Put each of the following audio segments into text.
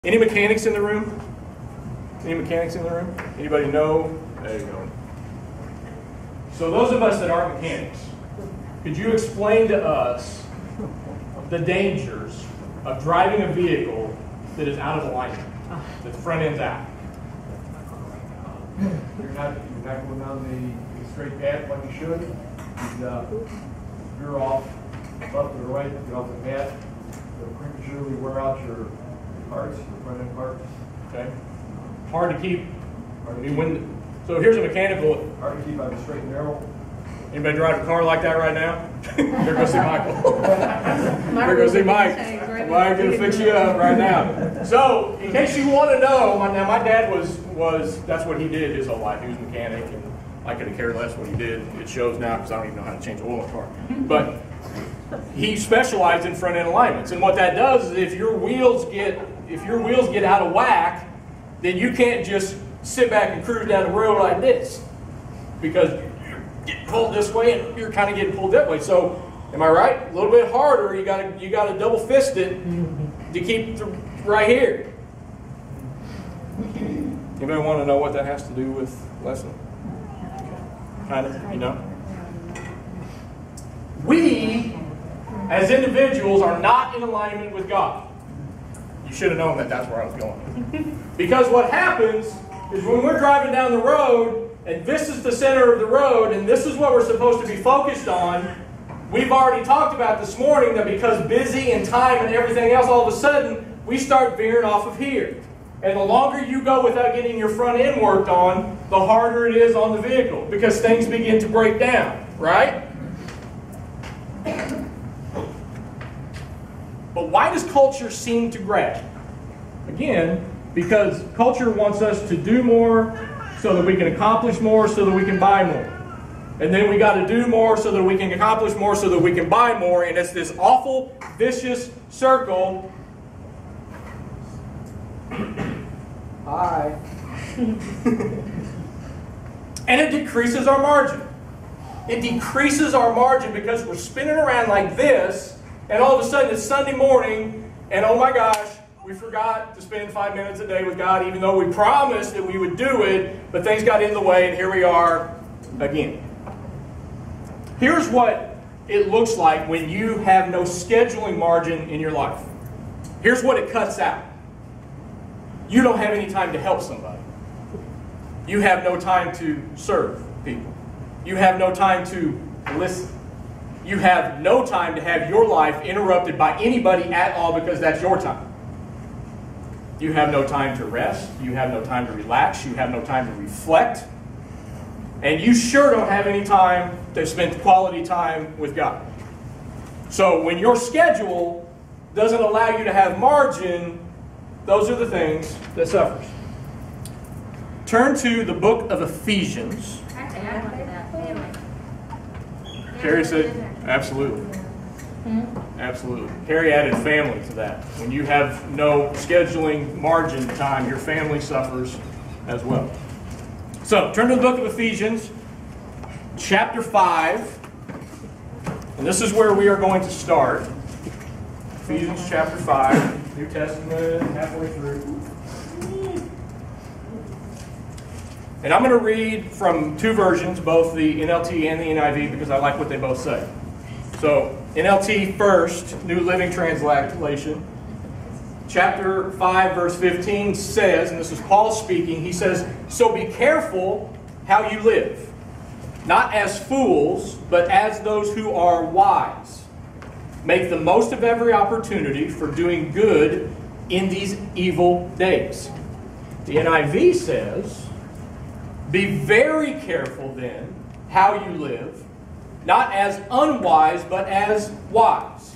Any mechanics in the room? Any mechanics in the room? Anybody know? There you go. So those of us that aren't mechanics, could you explain to us the dangers of driving a vehicle that is out of alignment, that the front end's out? You're not going down the straight path like you should. You're off left or right, you're off the path. You'll prematurely wear out your parts, your front end parts. Okay. Hard to keep. So here's a mechanical. Hard to keep on the straight and narrow. Anybody drive a car like that right now? Here goes see Michael. Here goes see Mike. Mike's gonna fix you up right now. So, in case you want to know, now my dad was that's what he did his whole life. He was a mechanic, and I could have cared less what he did. It shows now because I don't even know how to change oil in a car. But he specialized in front end alignments, and what that does is if your wheels get out of whack, then you can't just sit back and cruise down the road like this, because you're getting pulled this way and you're kind of getting pulled that way. So, am I right? A little bit harder. You got to double fist it to keep right here. Anybody want to know what that has to do with lesson? Kind of, you know. We, as individuals, are not in alignment with God. You should have known that that's where I was going. Because what happens is when we're driving down the road, and this is the center of the road, and this is what we're supposed to be focused on, we've already talked about this morning that because busy and time and everything else, all of a sudden, we start veering off of here. And the longer you go without getting your front end worked on, the harder it is on the vehicle, because things begin to break down, right? But why does culture seem to grab? Again, because culture wants us to do more so that we can accomplish more, so that we can buy more. And then we got to do more so that we can accomplish more, so that we can buy more. And it's this awful, vicious circle. Hi. And it decreases our margin. It decreases our margin because we're spinning around like this, and all of a sudden it's Sunday morning, and oh my gosh, we forgot to spend 5 minutes a day with God, even though we promised that we would do it, but things got in the way, and here we are again. Here's what it looks like when you have no scheduling margin in your life. Here's what it cuts out. You don't have any time to help somebody. You have no time to serve people. You have no time to listen. You have no time to have your life interrupted by anybody at all, because that's your time. You have no time to rest. You have no time to relax. You have no time to reflect. And you sure don't have any time to spend quality time with God. So when your schedule doesn't allow you to have margin, those are the things that suffers. Turn to the book of Ephesians. Carrie said, absolutely. Absolutely. Carrie added family to that. When you have no scheduling margin time, your family suffers as well. So, turn to the book of Ephesians, chapter 5. And this is where we are going to start. Ephesians chapter 5, New Testament, halfway through. And I'm going to read from two versions, both the NLT and the NIV, because I like what they both say. So, NLT first, New Living Translation. Chapter 5, verse 15 says, and this is Paul speaking, he says, "So be careful how you live, not as fools, but as those who are wise. Make the most of every opportunity for doing good in these evil days." The NIV says, "Be very careful then how you live, not as unwise, but as wise,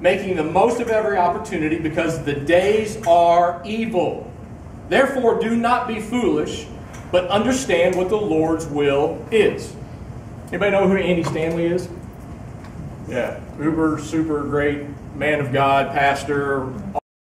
making the most of every opportunity, because the days are evil. Therefore do not be foolish, but understand what the Lord's will is." Anybody know who Andy Stanley is? Yeah, uber, super great man of God, pastor.